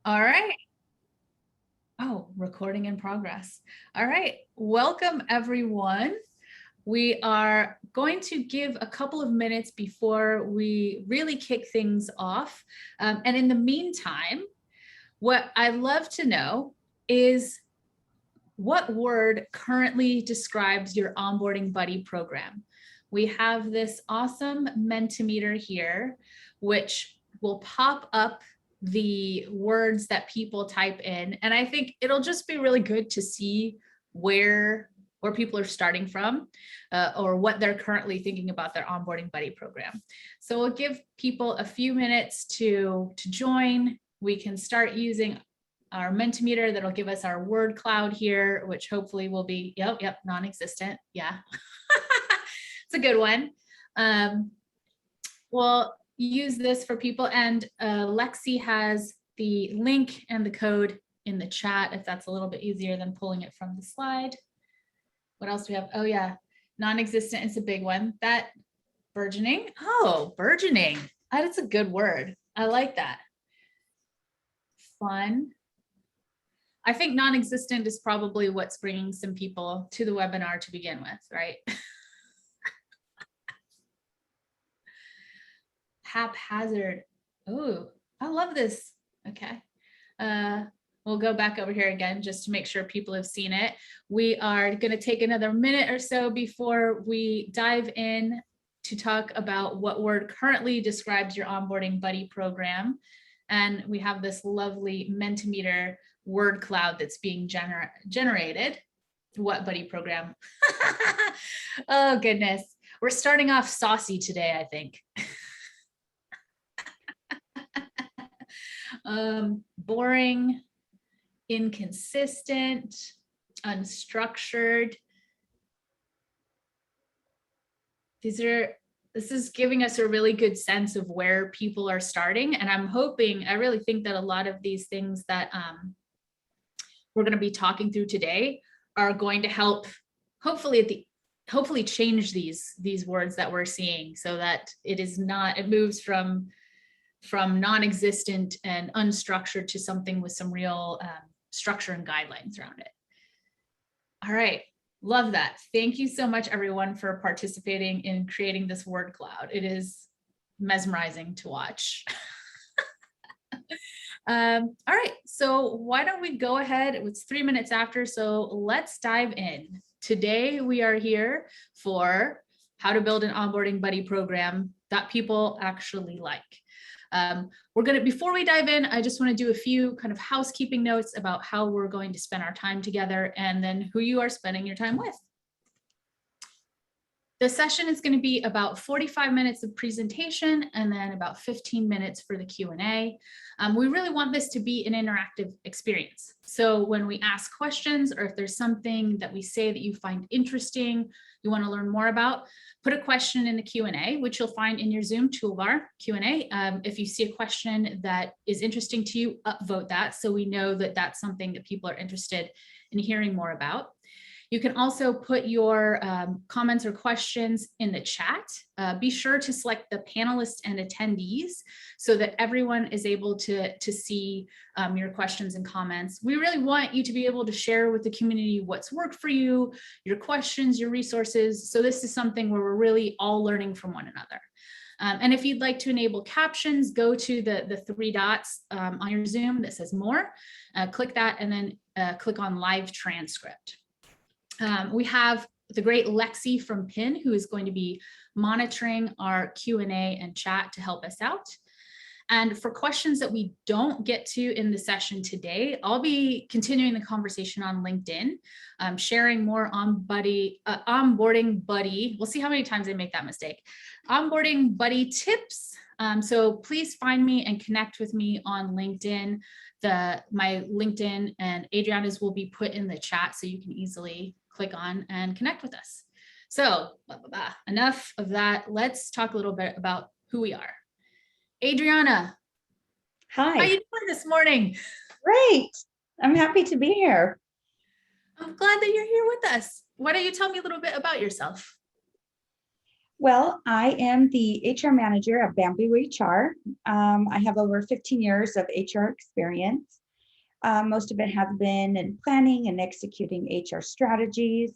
All right. Oh, recording in progress. All right. Welcome, everyone. We are going to give a couple of minutes before we really kick things off. And in the meantime, what I'd love to know is what word currently describes your onboarding buddy program? We have this awesome Mentimeter here, which will pop up the words that people type in. And I think it'll just be really good to see where people are starting from or what they're currently thinking about their onboarding buddy program. So we'll give people a few minutes to join. We can start using our Mentimeter that'll give us our word cloud here, which hopefully will be, yep, non-existent. Yeah, it's a good one. We'll use this for people, and Lexi has the link and the code in the chat if that's a little bit easier than pulling it from the slide. What else do we have? Oh yeah, non-existent is a big one. That burgeoning. Oh, burgeoning. That's a good word. I like that. Fun. I think non-existent is probably what's bringing some people to the webinar to begin with, right? Haphazard. Oh, I love this. Okay. We'll go back over here again just to make sure people have seen it. We are going to take another minute or so before we dive in to talk about what word currently describes your onboarding buddy program. And we have this lovely Mentimeter word cloud that's being generated. What buddy program? Oh, goodness. We're starting off saucy today, I think. Boring, inconsistent, unstructured. This is giving us a really good sense of where people are starting. And I really think that a lot of these things that we're going to be talking through today are going to help hopefully change these words that we're seeing so that it moves from non-existent and unstructured to something with some real structure and guidelines around it. All right. Love that. Thank you so much, everyone, for participating in creating this word cloud. It is mesmerizing to watch. All right, so why don't we go ahead? It's 3 minutes after, so let's dive in. Today, we are here for how to build an onboarding buddy program that people actually like. Before we dive in, I just want to do a few kind of housekeeping notes about how we're going to spend our time together and then who you are spending your time with. The session is going to be about 45 minutes of presentation and then about 15 minutes for the Q&A. We really want this to be an interactive experience. So when we ask questions, or if there's something that we say that you find interesting, you want to learn more about, put a question in the Q&A, which you'll find in your Zoom toolbar Q&A. If you see a question that is interesting to you, upvote that so we know that that's something that people are interested in hearing more about. You can also put your comments or questions in the chat. Be sure to select the panelists and attendees so that everyone is able to see your questions and comments. We really want you to be able to share with the community what's worked for you, your questions, your resources. So this is something where we're really all learning from one another. And if you'd like to enable captions, go to the 3 dots on your Zoom that says more, click that, and then click on live transcript. We have the great Lexi from PIN, who is going to be monitoring our Q&A and chat to help us out. And for questions that we don't get to in the session today, I'll be continuing the conversation on LinkedIn, sharing more on onboarding buddy. We'll see how many times I make that mistake. Onboarding buddy tips. So please find me and connect with me on LinkedIn. My LinkedIn and Adriana's will be put in the chat so you can easily click on and connect with us. So enough of that. Let's talk a little bit about who we are. Adriana. Hi. How are you doing this morning? Great. I'm happy to be here. I'm glad that you're here with us. Why don't you tell me a little bit about yourself? Well, I am the HR manager at Bamboo HR. I have over 15 years of HR experience. Most of it has been in planning and executing HR strategies,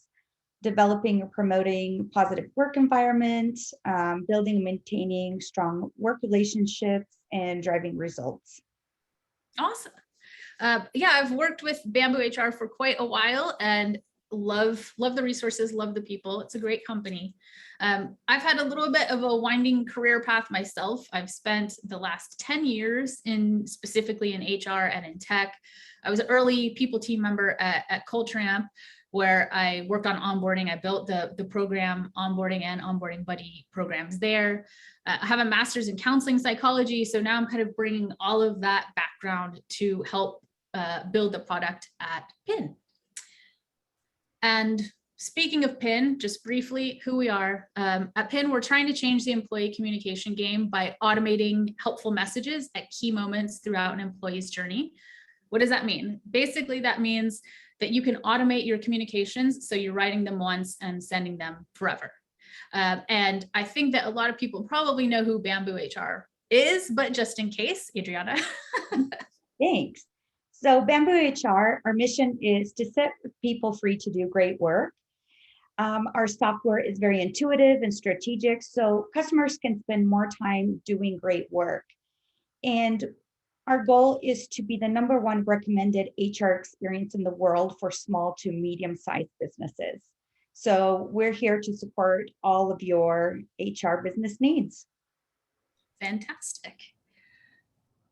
developing and promoting positive work environment, building and maintaining strong work relationships, and driving results. Awesome. Yeah, I've worked with Bamboo HR for quite a while and love the resources, love the people. It's a great company. I've had a little bit of a winding career path myself. I've spent the last 10 years specifically in HR and in tech. I was an early people team member at CultureAmp, where I worked on onboarding. I built the program onboarding and onboarding buddy programs there. I have a master's in counseling psychology. So now I'm kind of bringing all of that background to help build the product at PIN. And speaking of PIN, just briefly, who we are. At PIN, we're trying to change the employee communication game by automating helpful messages at key moments throughout an employee's journey. What does that mean? Basically, that means that you can automate your communications, so you're writing them once and sending them forever. And I think that a lot of people probably know who Bamboo HR is, but just in case, Adriana. Thanks. So Bamboo HR, our mission is to set people free to do great work. Our software is very intuitive and strategic, so customers can spend more time doing great work. And our goal is to be the #1 recommended HR experience in the world for small to medium-sized businesses. So we're here to support all of your HR business needs. Fantastic.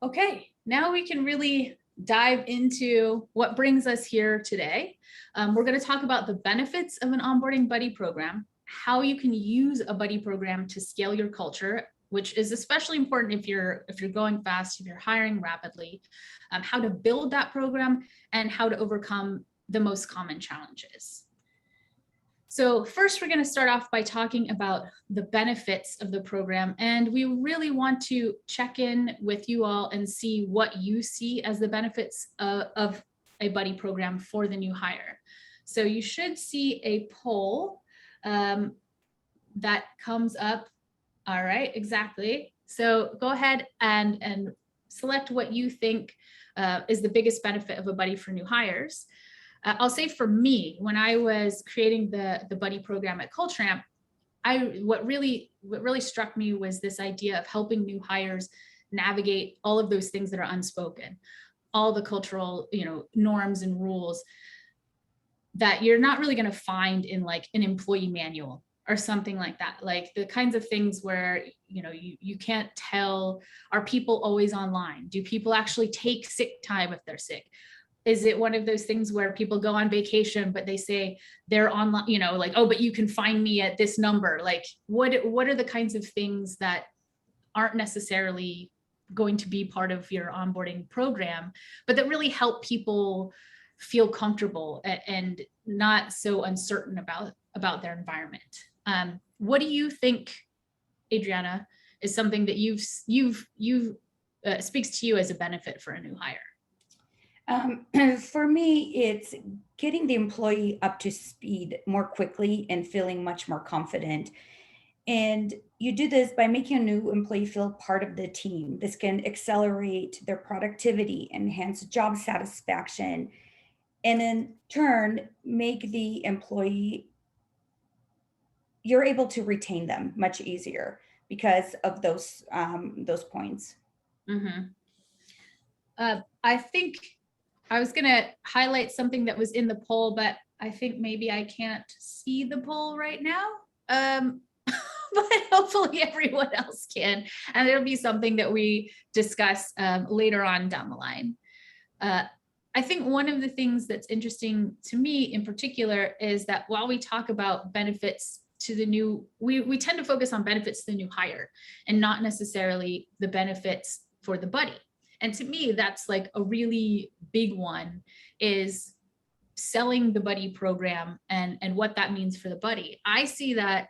Okay, now we can really dive into what brings us here today. We're going to talk about the benefits of an onboarding buddy program, how you can use a buddy program to scale your culture, which is especially important if you're going fast, if you're hiring rapidly, how to build that program, and how to overcome the most common challenges. So first, we're going to start off by talking about the benefits of the program. And we really want to check in with you all and see what you see as the benefits of a buddy program for the new hire. So you should see a poll that comes up. All right, exactly. So go ahead and select what you think is the biggest benefit of a buddy for new hires. I'll say for me, when I was creating the buddy program at CultureAmp, what really struck me was this idea of helping new hires navigate all of those things that are unspoken, all the cultural, norms and rules that you're not really going to find in like an employee manual or something like that. Like the kinds of things where, you can't tell, are people always online? Do people actually take sick time if they're sick? Is it one of those things where people go on vacation, but they say they're online, like, oh, but you can find me at this number? Like, what are the kinds of things that aren't necessarily going to be part of your onboarding program, but that really help people feel comfortable and not so uncertain about their environment? What do you think, Adriana, is something that you've speaks to you as a benefit for a new hire? For me, it's getting the employee up to speed more quickly and feeling much more confident. And you do this by making a new employee feel part of the team. This can accelerate their productivity, enhance job satisfaction, and in turn, make the employee, you're able to retain them much easier because of those points. Mm-hmm. I think I was going to highlight something that was in the poll, but I think maybe I can't see the poll right now. But hopefully everyone else can. And it'll be something that we discuss later on down the line. I think one of the things that's interesting to me in particular is that while we talk about benefits to the new, we tend to focus on benefits to the new hire and not necessarily the benefits for the buddy. And to me, that's like a really big one, is selling the buddy program and what that means for the buddy. I see that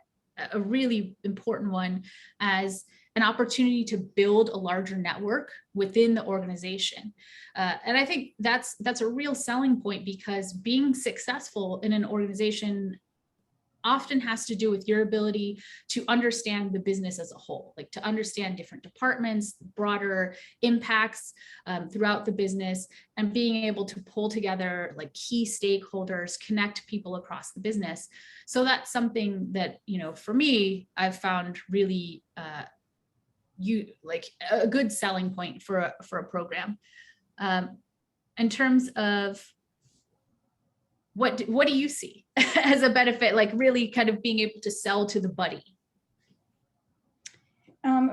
a really important one as an opportunity to build a larger network within the organization. And I think that's a real selling point, because being successful in an organization often has to do with your ability to understand the business as a whole, like to understand different departments, broader impacts throughout the business, and being able to pull together like key stakeholders, connect people across the business. So that's something that, you know, for me, I've found really like a good selling point for a program. In terms of what do you see as a benefit, like really kind of being able to sell to the buddy?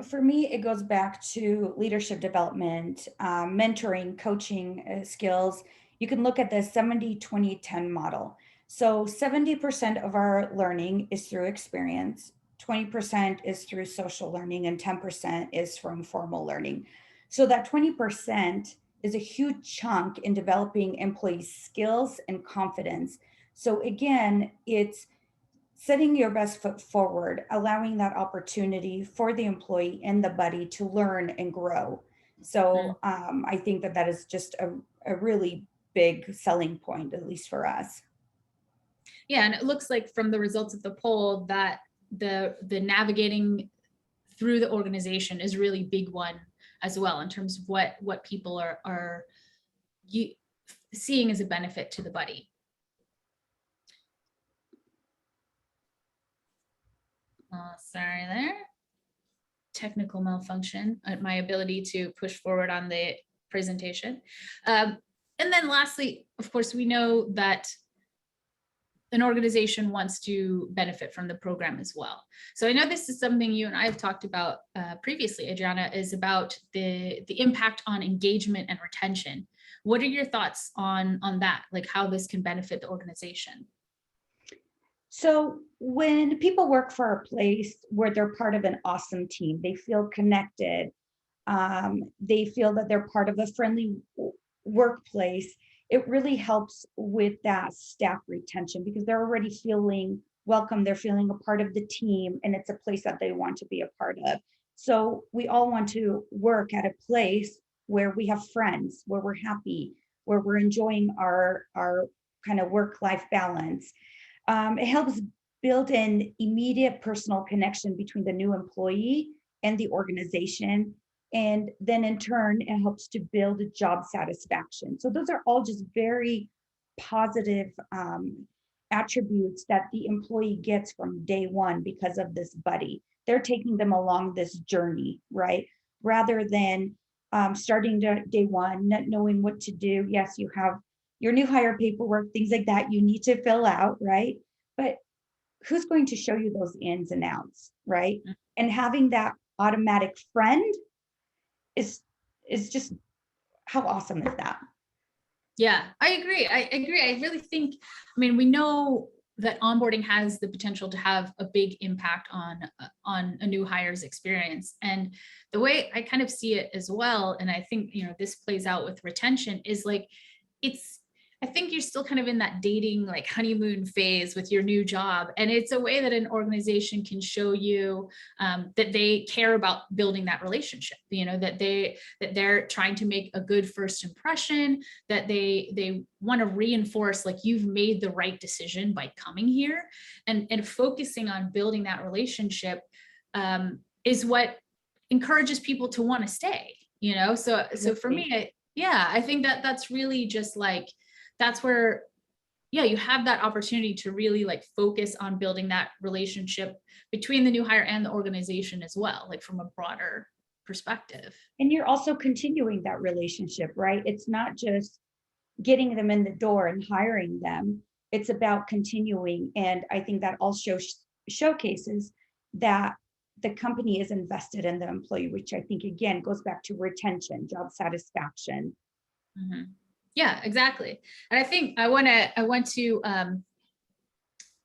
For me, it goes back to leadership development, mentoring, coaching skills. You can look at the 70-20-10 model. So 70% of our learning is through experience, 20% is through social learning, and 10% is from formal learning. So that 20% is a huge chunk in developing employees' skills and confidence. So again, it's setting your best foot forward, allowing that opportunity for the employee and the buddy to learn and grow. So I think that that is just a really big selling point, at least for us. Yeah, and it looks like from the results of the poll that the navigating through the organization is really big one as well, in terms of what people are seeing as a benefit to the buddy. Sorry there. Technical malfunction at my ability to push forward on the presentation. And then lastly, of course, we know that an organization wants to benefit from the program as well. So I know this is something you and I have talked about previously, Adriana, is about the impact on engagement and retention. What are your thoughts on that? Like how this can benefit the organization? So when people work for a place where they're part of an awesome team, they feel connected, they feel that they're part of a friendly workplace, it really helps with that staff retention because they're already feeling welcome, they're feeling a part of the team, and it's a place that they want to be a part of. So we all want to work at a place where we have friends, where we're happy, where we're enjoying our kind of work-life balance. It helps build an immediate personal connection between the new employee and the organization. And then in turn, it helps to build job satisfaction. So those are all just very positive attributes that the employee gets from day one because of this buddy. They're taking them along this journey, right? Rather than starting day one, not knowing what to do. Yes, you have your new hire paperwork, things like that you need to fill out, right? But who's going to show you those ins and outs, right? And having that automatic friend is just, how awesome is that? Yeah, I agree. I agree. I really think, I mean, we know that onboarding has the potential to have a big impact on a new hire's experience. And the way I kind of see it as well, and I think, you know, this plays out with retention, is like, I think you're still kind of in that dating, like honeymoon phase with your new job. And it's a way that an organization can show you that they care about building that relationship, you know, that they're trying to make a good first impression, that they want to reinforce like you've made the right decision by coming here, and focusing on building that relationship is what encourages people to want to stay, you know? So for me, I think that that's really just like, that's where, yeah, you have that opportunity to really like focus on building that relationship between the new hire and the organization as well, like from a broader perspective. And you're also continuing that relationship, right? It's not just getting them in the door and hiring them. It's about continuing. And I think that also showcases that the company is invested in the employee, which I think again goes back to retention, job satisfaction. Mm-hmm. Yeah, exactly. And I think I want to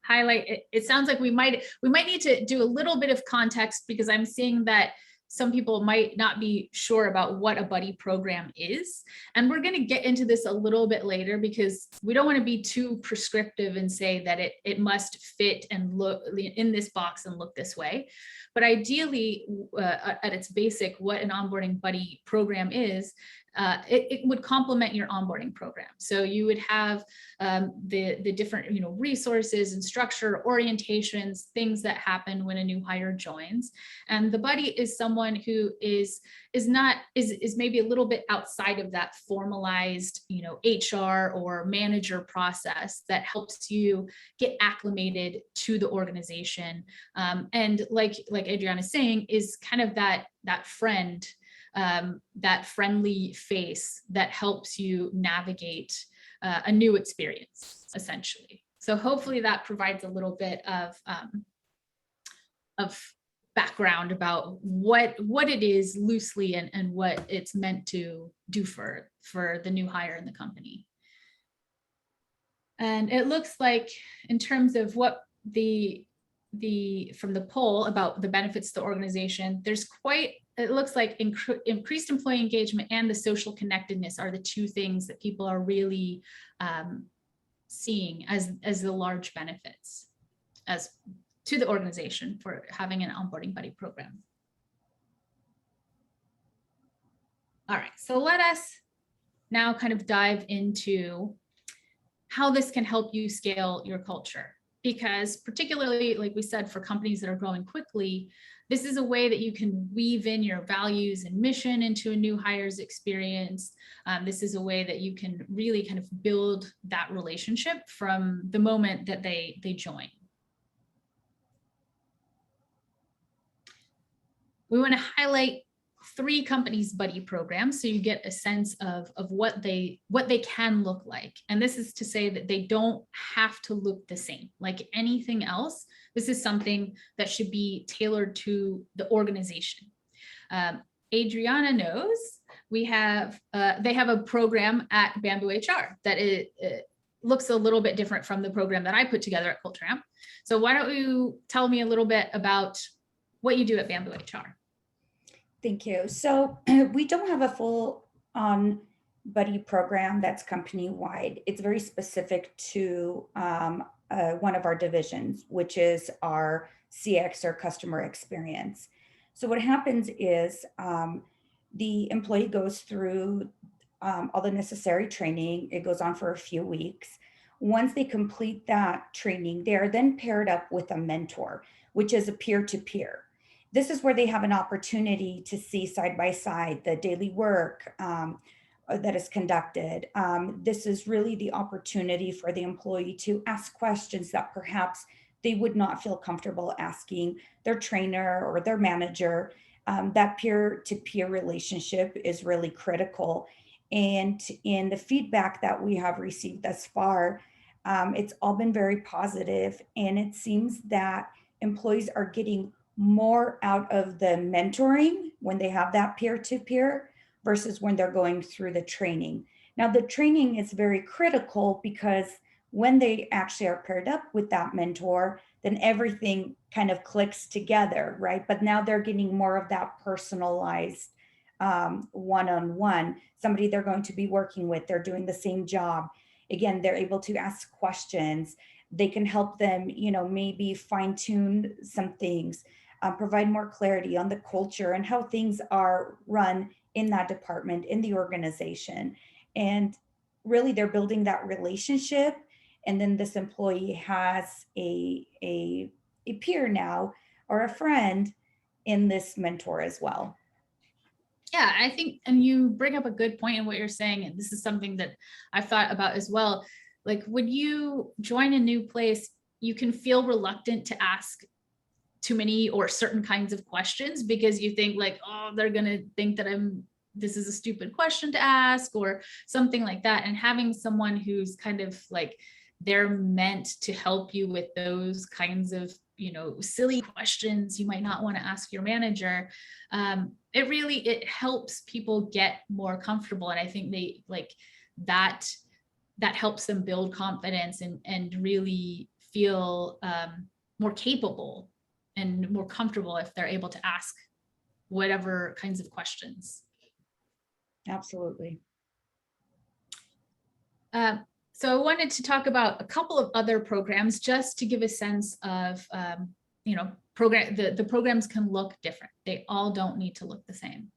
highlight it. It sounds like we might need to do a little bit of context, because I'm seeing that some people might not be sure about what a buddy program is. And we're going to get into this a little bit later, because we don't want to be too prescriptive and say that it must fit and look in this box and look this way. But ideally, at its basic, what an onboarding buddy program is it would complement your onboarding program. So you would have the different, resources and structure, orientations, things that happen when a new hire joins. And the buddy is someone who is maybe a little bit outside of that formalized, HR or manager process that helps you get acclimated to the organization. And like Adriana is saying, is kind of that friend, that friendly face that helps you navigate a new experience, essentially. So hopefully that provides a little bit of background about what it is loosely and what it's meant to do for the new hire in the company. And it looks like, in terms of what from the poll about the benefits to the organization, it looks like increased employee engagement and the social connectedness are the two things that people are really seeing as the large benefits as to the organization for having an onboarding buddy program. All right, so let us now kind of dive into how this can help you scale your culture. Because particularly, like we said, for companies that are growing quickly, this is a way that you can weave in your values and mission into a new hire's experience. This is a way that you can really kind of build that relationship from the moment that they join. We want to highlight 3 companies' buddy programs, so you get a sense of what they can look like. And this is to say that they don't have to look the same. Like anything else, this is something that should be tailored to the organization. Adriana knows they have a program at Bamboo HR that it looks a little bit different from the program that I put together at Culture Amp. So why don't you tell me a little bit about what you do at Bamboo HR? Thank you. So we don't have a full on buddy program that's company wide. It's very specific to one of our divisions, which is our CX or customer experience. So what happens is the employee goes through all the necessary training. It goes on for a few weeks. Once they complete that training, they are then paired up with a mentor, which is a peer-to-peer. This is where they have an opportunity to see side by side the daily work that is conducted. This is really the opportunity for the employee to ask questions that perhaps they would not feel comfortable asking their trainer or their manager. That peer-to-peer relationship is really critical. And in the feedback that we have received thus far, it's all been very positive. And it seems that employees are getting more out of the mentoring when they have that peer-to-peer versus when they're going through the training. Now, the training is very critical because when they actually are paired up with that mentor, then everything kind of clicks together, right? But now they're getting more of that personalized one-on-one, somebody they're going to be working with, they're doing the same job. Again, they're able to ask questions. They can help them, maybe fine tune some things. Provide more clarity on the culture and how things are run in that department, in the organization. And really they're building that relationship. And then this employee has a peer now or a friend in this mentor as well. Yeah, I think, and you bring up a good point in what you're saying, and this is something that I've thought about as well. Like when you join a new place, you can feel reluctant to ask too many or certain kinds of questions because you think like, oh, they're gonna think that this is a stupid question to ask or something like that. And having someone who's kind of like, they're meant to help you with those kinds of, silly questions you might not want to ask your manager. It helps people get more comfortable. And I think they like that helps them build confidence and really feel more capable and more comfortable if they're able to ask whatever kinds of questions. Absolutely. So I wanted to talk about a couple of other programs just to give a sense of, the programs can look different. They all don't need to look the same.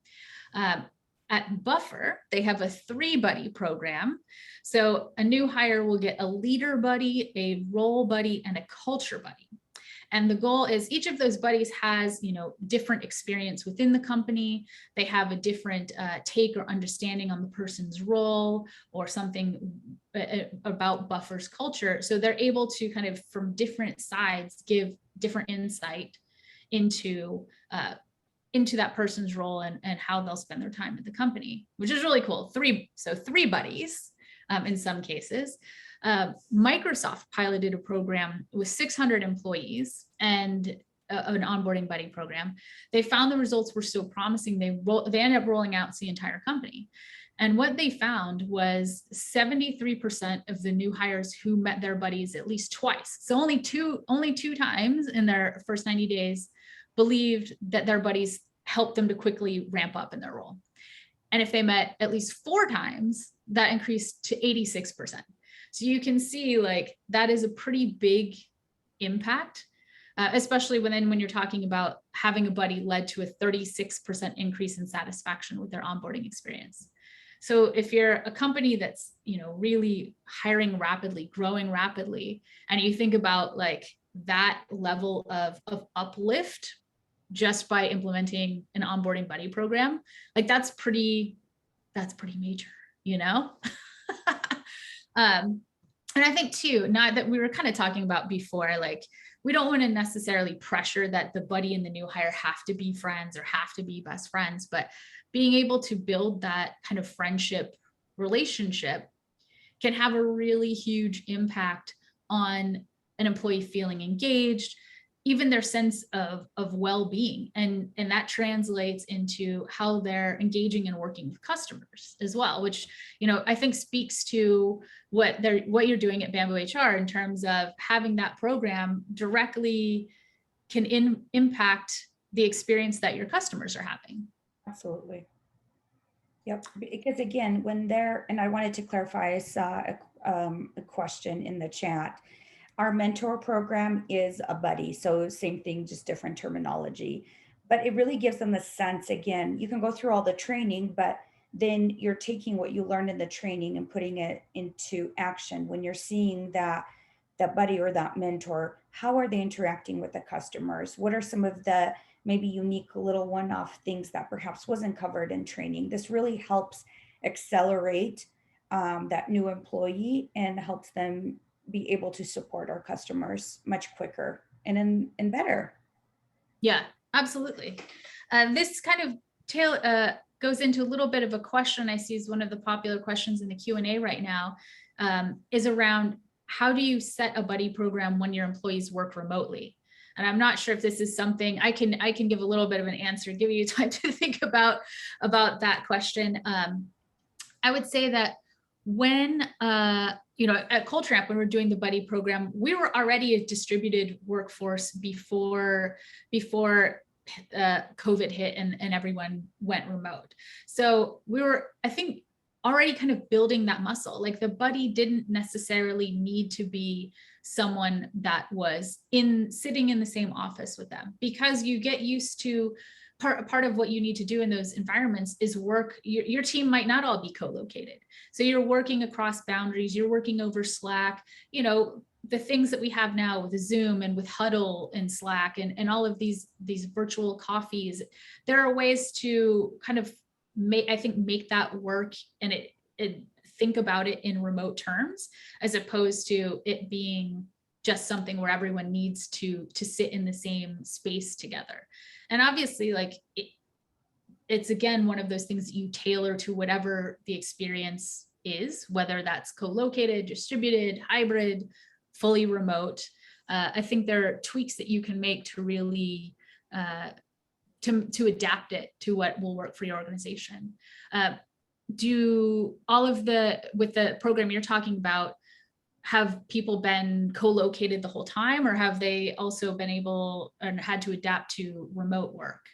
At Buffer, they have a 3-buddy program. So a new hire will get a leader buddy, a role buddy, and a culture buddy. And the goal is each of those buddies has, different experience within the company. They have a different take or understanding on the person's role or something about Buffer's culture. So they're able to kind of from different sides give different insight into that person's role and how they'll spend their time at the company, which is really cool. 3 buddies in some cases. Microsoft piloted a program with 600 employees and an onboarding buddy program. They found the results were so promising, they ended up rolling out to the entire company. And what they found was 73% of the new hires who met their buddies at least twice, so only two times in their first 90 days, believed that their buddies helped them to quickly ramp up in their role. And if they met at least 4 times, that increased to 86%. So you can see like that is a pretty big impact, especially when you're talking about having a buddy led to a 36% increase in satisfaction with their onboarding experience. So if you're a company that's, really hiring rapidly, growing rapidly, and you think about like that level of uplift just by implementing an onboarding buddy program, like that's pretty major, And I think too, not that we were kind of talking about before, like we don't want to necessarily pressure that the buddy and the new hire have to be friends or have to be best friends, but being able to build that kind of friendship relationship can have a really huge impact on an employee feeling engaged, even their sense of well-being. And that translates into how they're engaging and working with customers as well, which, I think speaks to what you're doing at Bamboo HR in terms of having that program directly can impact the experience that your customers are having. Absolutely. Yep. Because again, and I wanted to clarify, I saw a question in the chat. Our mentor program is a buddy. So same thing, just different terminology, but it really gives them a sense. Again, you can go through all the training, but then you're taking what you learned in the training and putting it into action. When you're seeing that buddy or that mentor, how are they interacting with the customers? What are some of the maybe unique little one-off things that perhaps wasn't covered in training? This really helps accelerate that new employee and helps them be able to support our customers much quicker and better. Yeah, absolutely. This kind of goes into a little bit of a question I see is one of the popular questions in the Q&A right now, is around how do you set a buddy program when your employees work remotely? And I'm not sure if this is something I can give a little bit of an answer, give you time to think about that question. I would say that when at Culture Amp, when we're doing the buddy program, we were already a distributed workforce before COVID hit and everyone went remote. So we were, I think, already kind of building that muscle. Like the buddy didn't necessarily need to be someone that was sitting in the same office with them, because you get used to part of what you need to do in those environments is work. Your team might not all be co-located. So you're working across boundaries, you're working over Slack, the things that we have now with Zoom and with Huddle and Slack and all of these virtual coffees. There are ways to kind of make that work and it think about it in remote terms, as opposed to it being just something where everyone needs to sit in the same space together. And obviously, like it's again, one of those things that you tailor to whatever the experience is, whether that's co-located, distributed, hybrid, fully remote. I think there are tweaks that you can make to really to adapt it to what will work for your organization. Do all of with the program you're talking about, have people been co-located the whole time, or have they also been able and had to adapt to remote work?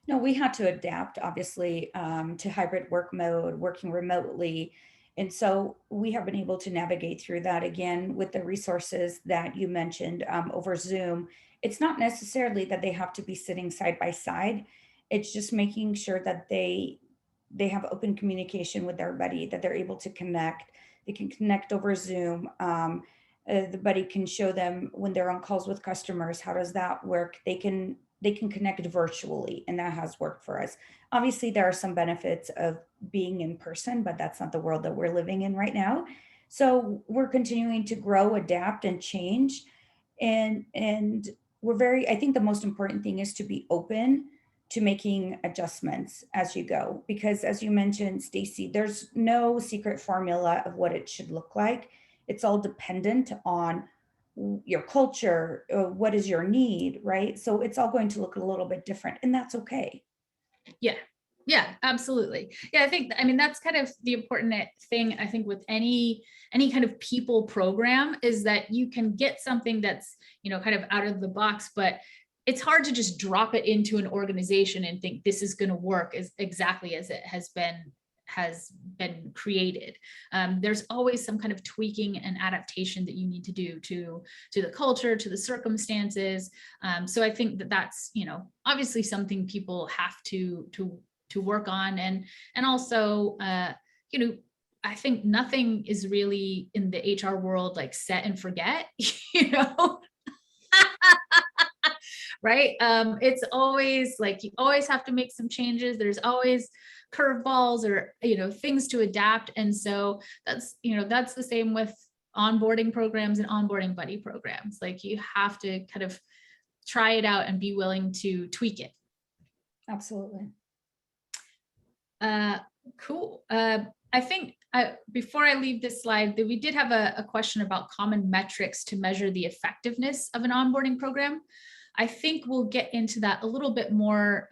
No, we had to adapt, obviously, to hybrid work mode, working remotely. And so we have been able to navigate through that again with the resources that you mentioned over Zoom. It's not necessarily that they have to be sitting side by side. It's just making sure that they they have open communication with their buddy, that they're able to connect. They can connect over Zoom. The buddy can show them when they're on calls with customers, how does that work? They can connect virtually, and that has worked for us. Obviously, there are some benefits of being in person, but that's not the world that we're living in right now. So we're continuing to grow, adapt, and change. And we're very, I think the most important thing is to be open to making adjustments as you go. Because as you mentioned, Stacy, there's no secret formula of what it should look like. It's all dependent on your culture, what is your need, right? So it's all going to look a little bit different, and that's okay. Yeah. Yeah, absolutely. Yeah, I mean, that's kind of the important thing, I think, with any kind of people program, is that you can get something that's, kind of out of the box, but it's hard to just drop it into an organization and think this is going to work as exactly as it has been created. There's always some kind of tweaking and adaptation that you need to do to the culture, to the circumstances. So I think that that's, obviously something people have to work on. And also, I think nothing is really in the HR world like set and forget, right? It's always like, you always have to make some changes. There's always curveballs or, things to adapt. And so that's the same with onboarding programs and onboarding buddy programs. Like, you have to kind of try it out and be willing to tweak it. Absolutely. Cool. I think before I leave this slide, that we did have a question about common metrics to measure the effectiveness of an onboarding program. I think we'll get into that a little bit more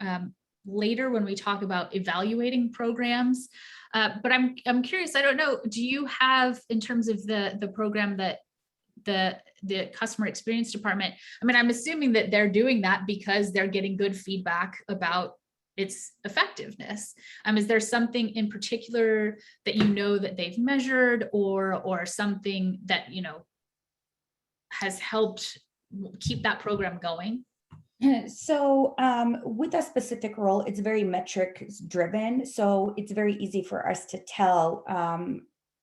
later when we talk about evaluating programs. But I'm curious, I don't know, do you have, in terms of the program that the customer experience department, I mean, I'm assuming that they're doing that because they're getting good feedback about its effectiveness. Is there something in particular that that they've measured, or something that has helped keep that program going? So with a specific role, it's very metrics driven. So it's very easy for us to tell,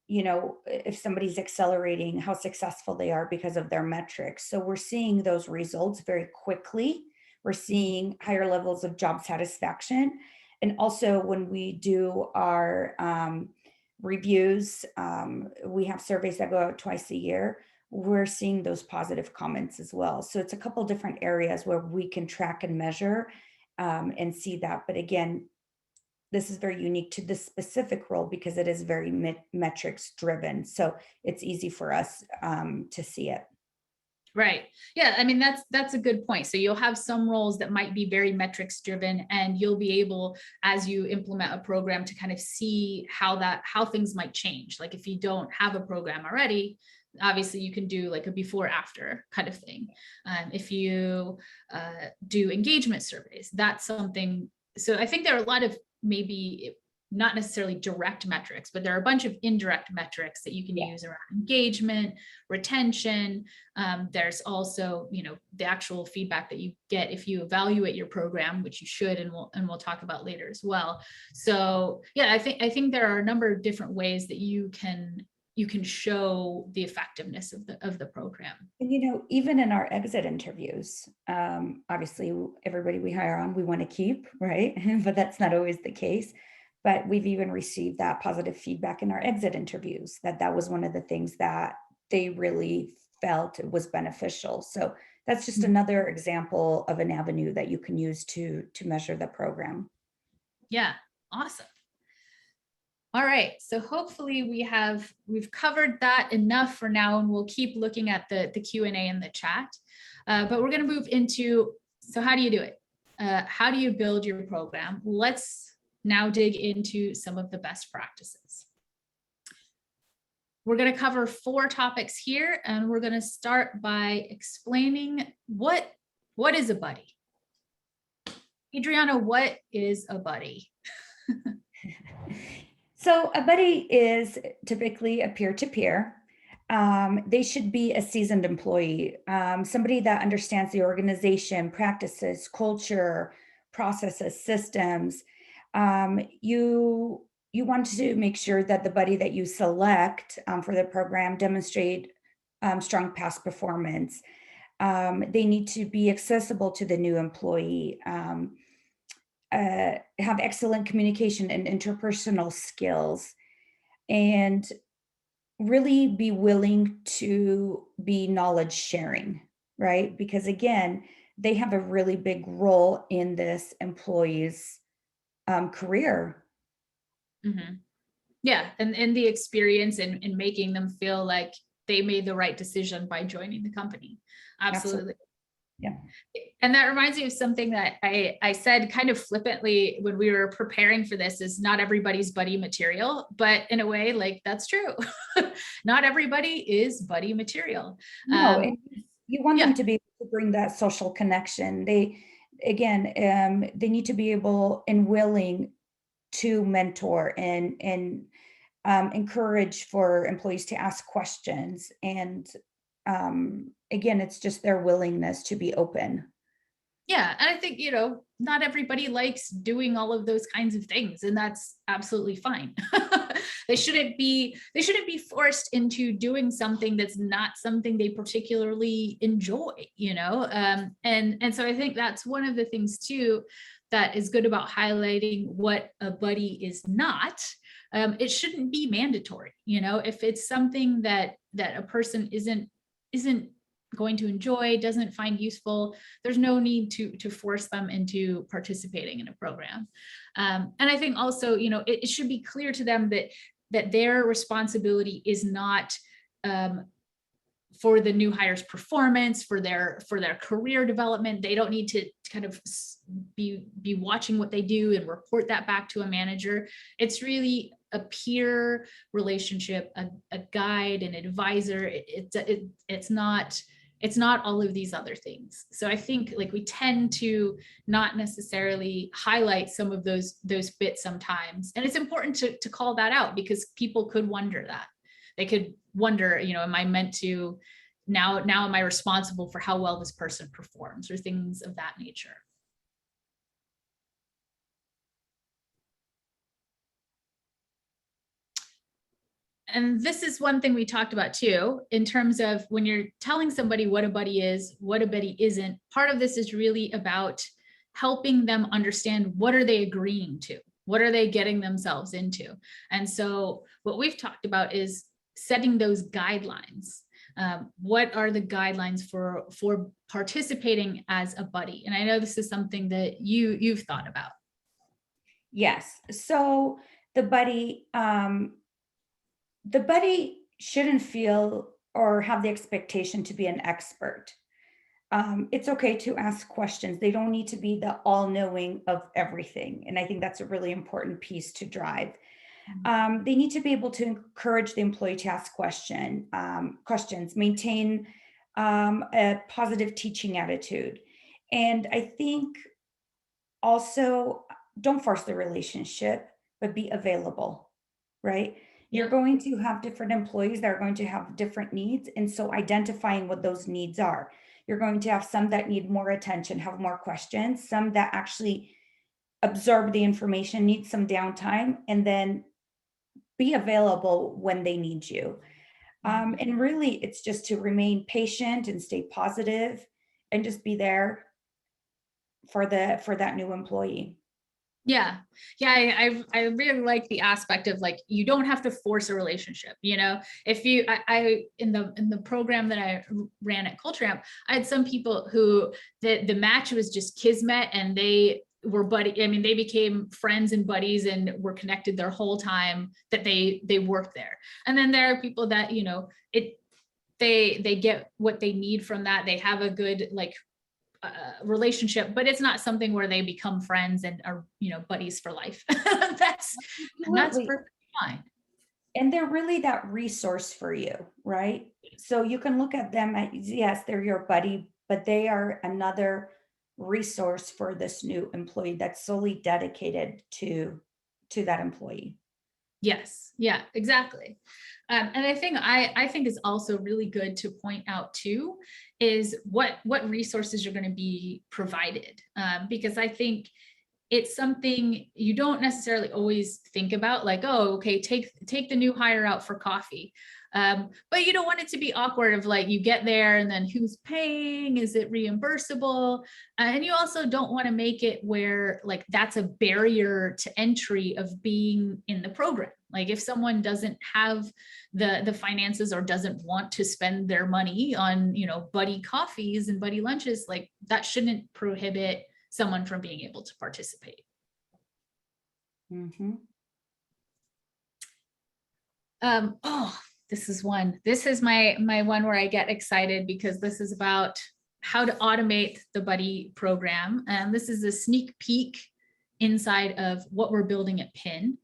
if somebody's accelerating, how successful they are because of their metrics. So we're seeing those results very quickly. We're seeing higher levels of job satisfaction. And also when we do our reviews, we have surveys that go out twice a year. We're seeing those positive comments as well. So it's a couple different areas where we can track and measure and see that. But again, this is very unique to this specific role because it is very metrics driven. So it's easy for us to see it. Right. Yeah. I mean, that's a good point. So you'll have some roles that might be very metrics driven, and you'll be able, as you implement a program, to kind of see how things might change. Like, if you don't have a program already, obviously you can do like a before after kind of thing. If you do engagement surveys, that's something. So I think there are a lot of, maybe not necessarily direct metrics, but there are a bunch of indirect metrics that you can use around engagement, retention. There's also, the actual feedback that you get if you evaluate your program, which you should, and we'll talk about later as well. So yeah, I think there are a number of different ways that you can show the effectiveness of the program. And even in our exit interviews, obviously everybody we hire on, we want to keep, right? But that's not always the case. But we've even received that positive feedback in our exit interviews, that was one of the things that they really felt it was beneficial. So that's just another example of an avenue that you can use to measure the program. Yeah, awesome. All right, so hopefully we've covered that enough for now, and we'll keep looking at the Q&A in the chat. But we're going to move into, so how do you do it? How do you build your program? Let's now dig into some of the best practices. We're going to cover 4 topics here, and we're going to start by explaining what is a buddy. Adriana, what is a buddy? So a buddy is typically a peer-to-peer. They should be a seasoned employee, somebody that understands the organization, practices, culture, processes, systems. You want to make sure that the buddy that you select for the program demonstrate strong past performance. They need to be accessible to the new employee, have excellent communication and interpersonal skills, and really be willing to be knowledge sharing, right? Because again, they have a really big role in this employee's career. Mhm. Yeah, and the experience in making them feel like they made the right decision by joining the company. Absolutely. Absolutely. Yeah. And that reminds me of something that I said kind of flippantly when we were preparing for this, is not everybody's buddy material, but in a way, like, that's true. Not everybody is buddy material. No, and you want them Yeah. to be able to bring that social connection. They, again, they need to be able and willing to mentor and encourage for employees to ask questions. And again, it's just their willingness to be open. Yeah, and I think, not everybody likes doing all of those kinds of things, and that's absolutely fine. They shouldn't be forced into doing something that's not something they particularly enjoy, and so I think that's one of the things too that is good about highlighting what a buddy is not. It shouldn't be mandatory, if it's something that a person isn't going to enjoy, doesn't find useful, there's no need to force them into participating in a program. And I think also, it should be clear to them that their responsibility is not for the new hires performance, for their career development. They don't need to kind of be watching what they do and report that back to a manager. It's really a peer relationship, a guide, an advisor. It's not all of these other things. So I think, like, we tend to not necessarily highlight some of those bits sometimes. And it's important to call that out, because people could wonder that. They could wonder, am I meant to now am I responsible for how well this person performs, or things of that nature. And this is one thing we talked about too, in terms of when you're telling somebody what a buddy is, what a buddy isn't. Part of this is really about helping them understand, what are they agreeing to? What are they getting themselves into? And so what we've talked about is setting those guidelines. What are the guidelines for participating as a buddy? And I know this is something that you've thought about. Yes. So the buddy, the buddy shouldn't feel or have the expectation to be an expert. It's okay to ask questions. They don't need to be the all-knowing of everything. And I think that's a really important piece to drive. They need to be able to encourage the employee to ask questions, maintain a positive teaching attitude. And I think also, don't force the relationship, but be available, right? You're Yeah. going to have different employees that are going to have different needs. And so identifying what those needs are. You're going to have some that need more attention, have more questions, some that actually absorb the information, need some downtime, and then be available when they need you. And really, it's just to remain patient and stay positive and just be there for that new employee. Yeah. Yeah. I really like the aspect of, like, you don't have to force a relationship. If I in the program that I ran at Culture Amp, I had some people who the match was just kismet, and they were buddy. I mean, they became friends and buddies and were connected their whole time that they worked there. And then there are people that, they get what they need from that. They have a good, like, relationship, but it's not something where they become friends and are, buddies for life. That's Absolutely. perfectly fine. And they're really that resource for you, right? So you can look at them as, yes, they're your buddy, but they are another resource for this new employee that's solely dedicated to that employee. Yes. Yeah, exactly. And I think is also really good to point out too, is what resources are going to be provided. Because I think it's something you don't necessarily always think about, like, oh, okay, take the new hire out for coffee. But you don't want it to be awkward of like, you get there and then who's paying? Is it reimbursable? And you also don't want to make it where like that's a barrier to entry of being in the program. Like if someone doesn't have the finances or doesn't want to spend their money on, buddy coffees and buddy lunches, like that shouldn't prohibit someone from being able to participate. Mm-hmm. This is one. This is my one where I get excited because this is about how to automate the buddy program. And this is a sneak peek inside of what we're building at PIN.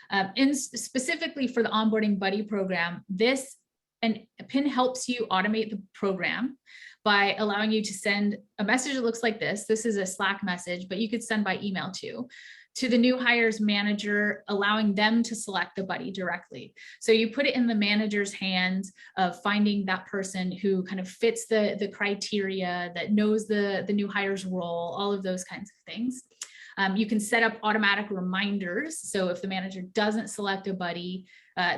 And specifically for the onboarding buddy program, PIN helps you automate the program by allowing you to send a message that looks like this. This is a Slack message, but you could send by email too, to the new hires manager, allowing them to select the buddy directly. So you put it in the manager's hands of finding that person who kind of fits the criteria, that knows the new hires role, all of those kinds of things. You can set up automatic reminders. So if the manager doesn't select a buddy,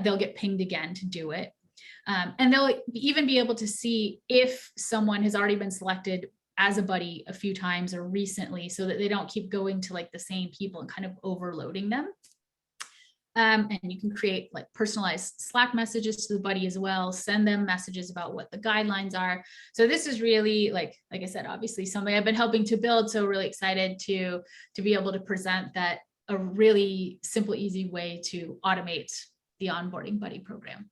they'll get pinged again to do it. And they'll even be able to see if someone has already been selected as a buddy a few times or recently, so that they don't keep going to like the same people and kind of overloading them. And you can create like personalized Slack messages to the buddy as well, send them messages about what the guidelines are. So this is really like I said, obviously something I've been helping to build. So really excited to be able to present that, a really simple, easy way to automate the onboarding buddy program.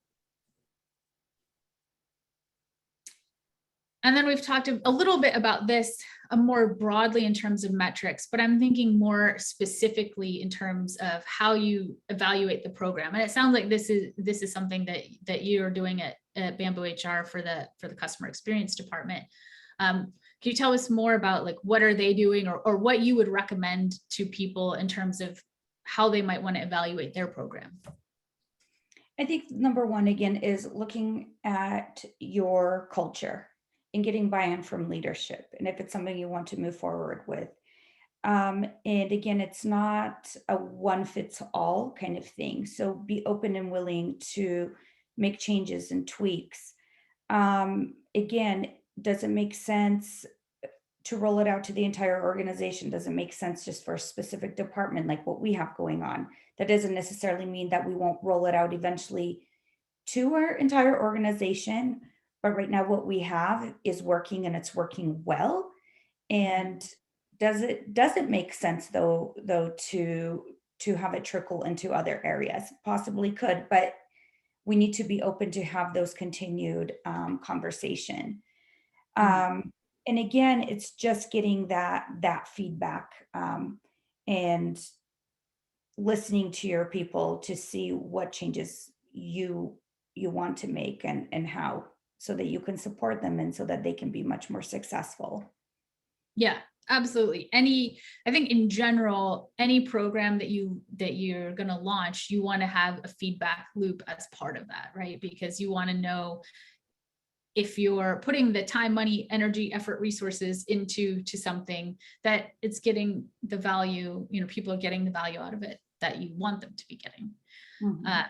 And then we've talked a little bit about this more broadly in terms of metrics, but I'm thinking more specifically in terms of how you evaluate the program. And it sounds like this is something that you're doing at Bamboo HR for the customer experience department. Can you tell us more about like what are they doing, or what you would recommend to people in terms of how they might want to evaluate their program? I think number one, again, is looking at your culture and getting buy-in from leadership, and if it's something you want to move forward with. And again, it's not a one fits all kind of thing. So be open and willing to make changes and tweaks. Again, does it make sense to roll it out to the entire organization? Does it make sense just for a specific department like what we have going on? That doesn't necessarily mean that we won't roll it out eventually to our entire organization. But right now what we have is working, and it's working well. And does it make sense though to have it trickle into other areas? Possibly could, but we need to be open to have those continued conversation. And again, it's just getting that feedback and listening to your people to see what changes you want to make and how, so that you can support them and so that they can be much more successful. Yeah, absolutely. I think in general, any program that you're going to launch, you want to have a feedback loop as part of that, right? Because you want to know if you're putting the time, money, energy, effort, resources into something, that it's getting the value, people are getting the value out of it that you want them to be getting. Mm-hmm.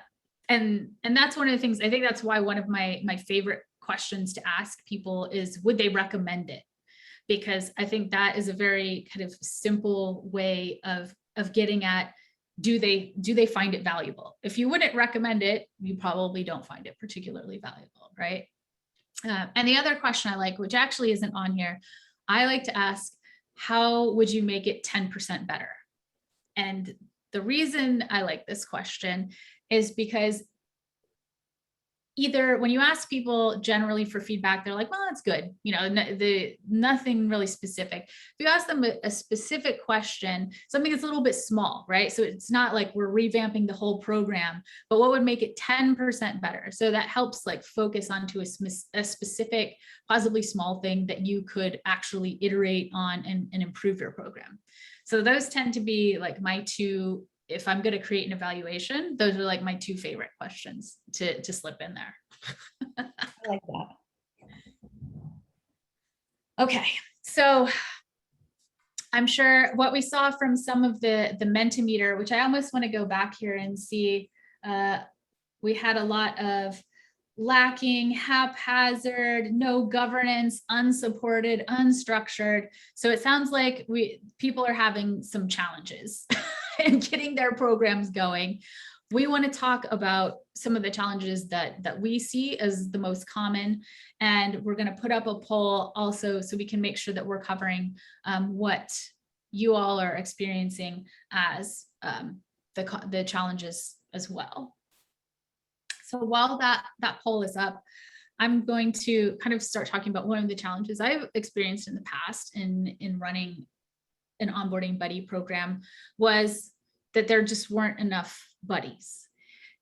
And that's one of the things, I think that's why one of my favorite questions to ask people is, would they recommend it? Because I think that is a very kind of simple way of getting at, do they find it valuable? If you wouldn't recommend it, you probably don't find it particularly valuable, right? And the other question I like, which actually isn't on here, I like to ask, how would you make it 10% better? And the reason I like this question is because either when you ask people generally for feedback, they're like, well, that's good. Nothing really specific. If you ask them a specific question, something that's a little bit small, right? So it's not like we're revamping the whole program, but what would make it 10% better? So that helps like focus onto a specific, possibly small thing that you could actually iterate on and improve your program. So those tend to be like my two. If I'm going to create an evaluation, those are like my two favorite questions to slip in there. I like that. Okay, so I'm sure what we saw from some of the Mentimeter, which I almost want to go back here and see, we had a lot of lacking, haphazard, no governance, unsupported, unstructured. So it sounds like people are having some challenges in getting their programs going. We want to talk about some of the challenges that we see as the most common, and we're going to put up a poll also so we can make sure that we're covering what you all are experiencing as the challenges as well. So while that poll is up, I'm going to kind of start talking about one of the challenges I've experienced in the past in running an onboarding buddy program, was that there just weren't enough buddies.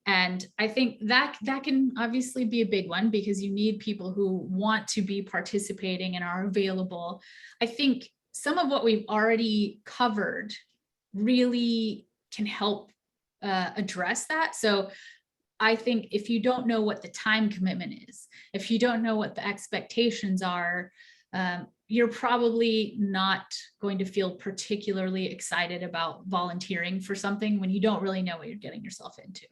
And I think that can obviously be a big one, because you need people who want to be participating and are available. I think some of what we've already covered really can help address that. So I think if you don't know what the time commitment is, if you don't know what the expectations are, you're probably not going to feel particularly excited about volunteering for something when you don't really know what you're getting yourself into.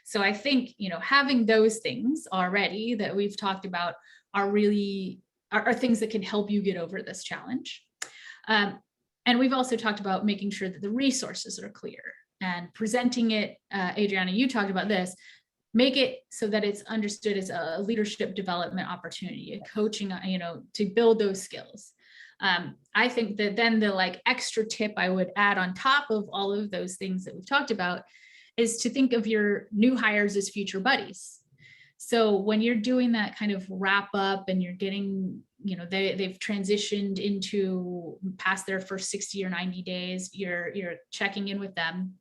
So I think, having those things already that we've talked about are really are things that can help you get over this challenge. And we've also talked about making sure that the resources are clear and presenting it. Adriana, you talked about this. Make it so that it's understood as a leadership development opportunity, a coaching, to build those skills. I think that then the extra tip I would add on top of all of those things that we've talked about is to think of your new hires as future buddies. So when you're doing that kind of wrap up and you're getting, they've transitioned into past their first 60 or 90 days, you're checking in with them,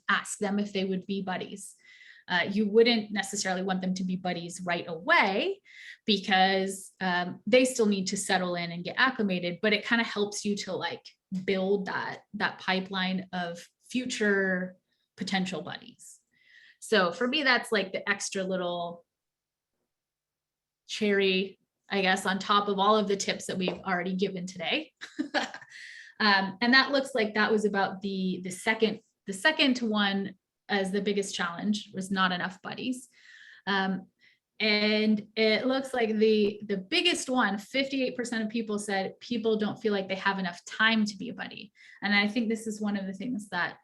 ask them if they would be buddies. You wouldn't necessarily want them to be buddies right away, because they still need to settle in and get acclimated, but it kind of helps you to build that pipeline of future potential buddies. So for me, that's the extra little cherry, I guess, on top of all of the tips that we've already given today. And that looks like that was about the second one as the biggest challenge, was not enough buddies. And it looks like the biggest one, 58% of people said people don't feel like they have enough time to be a buddy. And I think this is one of the things that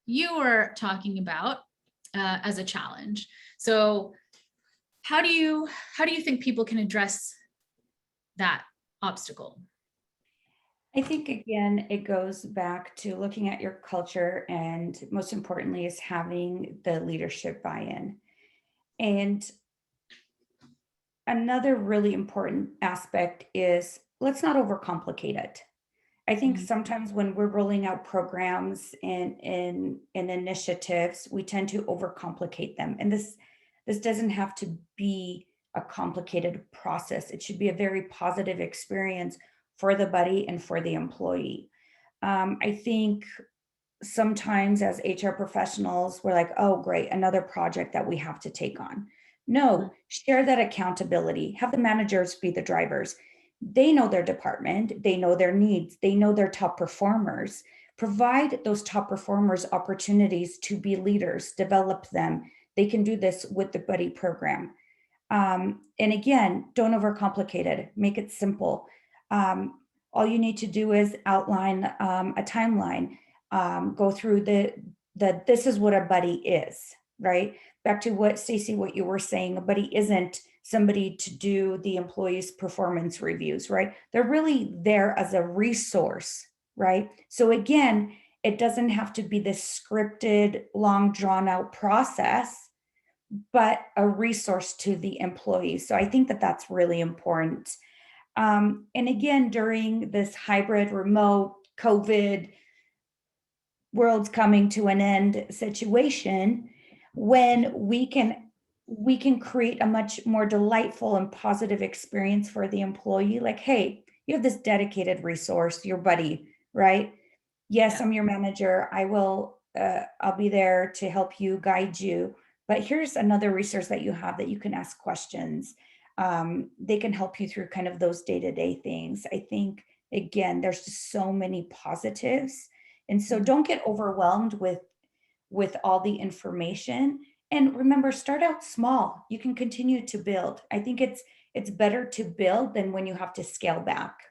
you were talking about as a challenge. So how do you think people can address that obstacle? I think, again, it goes back to looking at your culture, and most importantly is having the leadership buy-in. And another really important aspect is, let's not overcomplicate it. I think sometimes when we're rolling out programs and initiatives, we tend to overcomplicate them. And this doesn't have to be a complicated process. It should be a very positive experience for the buddy and for the employee. I think sometimes as HR professionals, we're like, oh, great, another project that we have to take on. No, share that accountability. Have the managers be the drivers. They know their department, they know their needs, they know their top performers. Provide those top performers opportunities to be leaders, develop them. They can do this with the buddy program. And again, don't overcomplicate it, make it simple. All you need to do is outline a timeline, go through this is what a buddy is, right? Back to what Stacey, what you were saying, a buddy isn't somebody to do the employees' performance reviews, right? They're really there as a resource, right? So again, it doesn't have to be this scripted, long drawn out process, but a resource to the employees. So I think that that's really important. And again, during this hybrid, remote, COVID, world's coming to an end situation, when we can create a much more delightful and positive experience for the employee. Like, hey, you have this dedicated resource, your buddy, right? Yes, I'm your manager. I'll be there to help you, guide you. But here's another resource that you have that you can ask questions. They can help you through kind of those day-to-day things. I think again, there's just so many positives. And so Mhm. don't get overwhelmed with all the information. And remember, start out small. You can continue to build. I think it's better to build than when you have to scale back.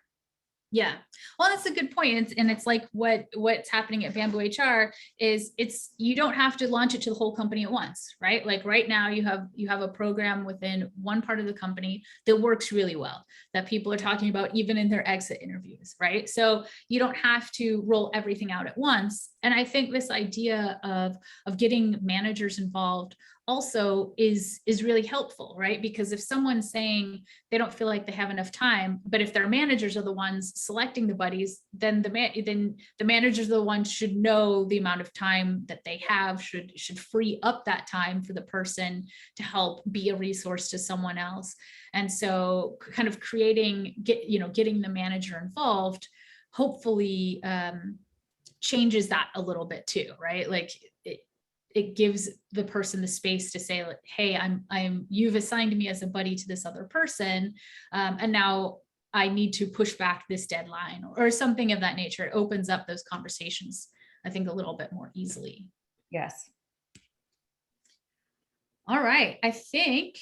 Yeah, well, that's a good point. And it's like what's happening at Bamboo HR is you don't have to launch it to the whole company at once, right? Like right now you have a program within one part of the company that works really well, that people are talking about even in their exit interviews, right? So you don't have to roll everything out at once. And I think this idea of getting managers involved also is really helpful, right? Because if someone's saying they don't feel like they have enough time, but if their managers are the ones selecting the buddies, then the managers are the ones should know the amount of time that they have, should free up that time for the person to help be a resource to someone else. And so kind of getting the manager involved, hopefully changes that a little bit too, right? Like it gives the person the space to say, like, hey, you've assigned me as a buddy to this other person, and now I need to push back this deadline or something of that nature. It opens up those conversations, I think, a little bit more easily. Yes. All right, I think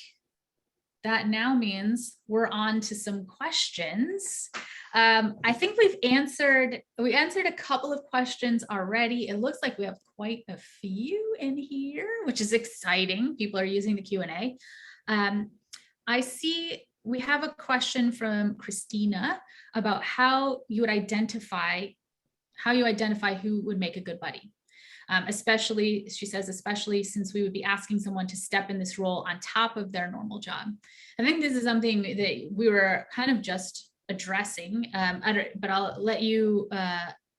that now means we're on to some questions. I think we answered a couple of questions already. It looks like we have quite a few in here, which is exciting. People are using the Q&A. I see we have a question from Christina about how you identify who would make a good buddy. Especially, she says, especially since we would be asking someone to step in this role on top of their normal job. I think this is something that we were kind of just addressing, but I'll let you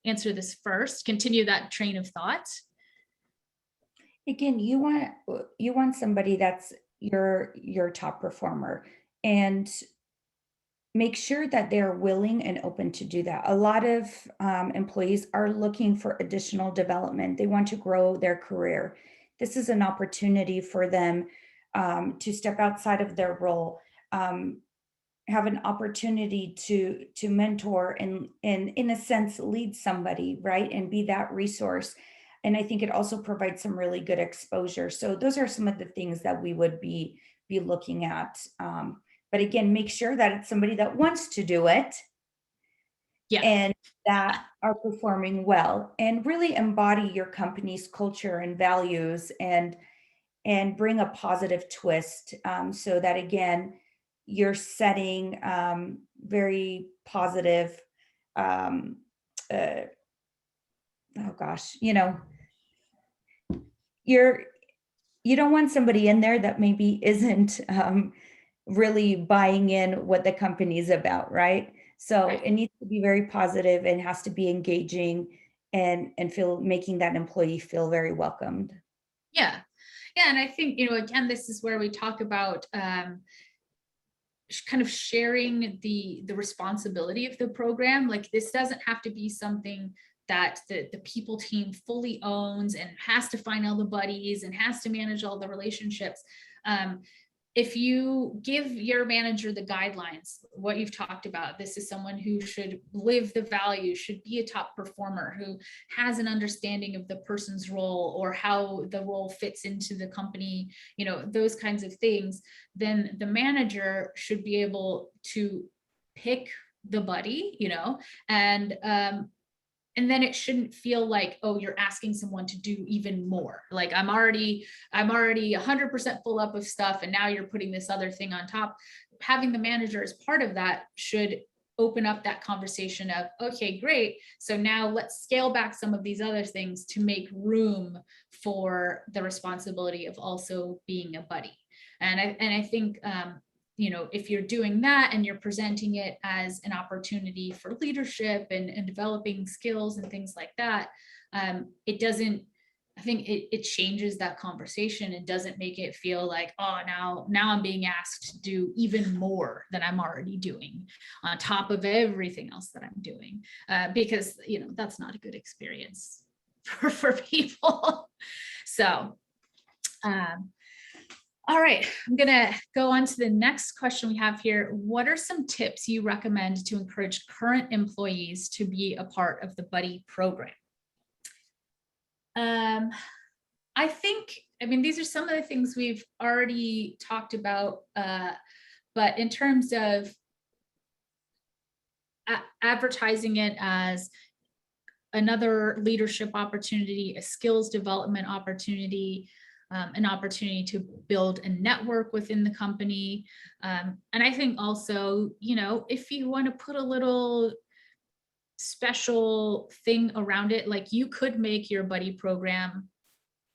answer this first, continue that train of thought. Again, you want somebody that's your top performer, and make sure that they're willing and open to do that. A lot of employees are looking for additional development. They want to grow their career. This is an opportunity for them to step outside of their role, have an opportunity to mentor and in a sense lead somebody, right, and be that resource. And I think it also provides some really good exposure. So those are some of the things that we would be looking at. But again, make sure that it's somebody that wants to do it Yeah. and that are performing well, and really embody your company's culture and values, and bring a positive twist, so that again, you're setting very positive, um, uh, oh gosh, you're you don't want somebody in there that maybe isn't really buying in what the company is about, right? So Right. it needs to be very positive and has to be engaging, and feel making that employee feel very welcomed. Yeah. Yeah. And I think, again, this is where we talk about kind of sharing the responsibility of the program. Like this doesn't have to be something that the people team fully owns and has to find all the buddies and has to manage all the relationships. If you give your manager the guidelines, what you've talked about, this is someone who should live the values, should be a top performer, who has an understanding of the person's role or how the role fits into the company, those kinds of things, then the manager should be able to pick the buddy, and then it shouldn't feel like, oh, you're asking someone to do even more. Like I'm already 100% full up of stuff, and now you're putting this other thing on top. Having the manager as part of that should open up that conversation of, okay, great. So now let's scale back some of these other things to make room for the responsibility of also being a buddy. And I think if you're doing that and you're presenting it as an opportunity for leadership and developing skills and things like that, it doesn't, I think it changes that conversation and doesn't make it feel like, oh, now I'm being asked to do even more than I'm already doing on top of everything else that I'm doing, because, that's not a good experience for people. So, All right, I'm gonna go on to the next question we have here. What are some tips you recommend to encourage current employees to be a part of the buddy program? Um, I think, I mean, these are some of the things we've already talked about, but in terms of advertising it as another leadership opportunity, a skills development opportunity, an opportunity to build a network within the company. And I think also, you know, if you want to put a little special thing around it, like you could make your buddy program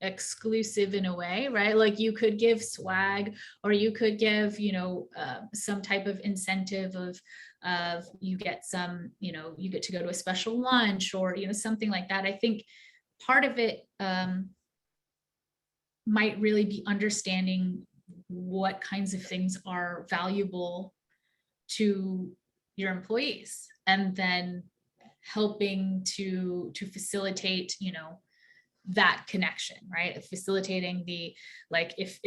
exclusive in a way, right? Like you could give swag, or you could give, you know, some type of incentive of you get some, you know, you get to go to a special lunch, or, you know, something like that. I think part of it might really be understanding what kinds of things are valuable to your employees, and then helping to facilitate, you know, that connection, right? Facilitating the, like, if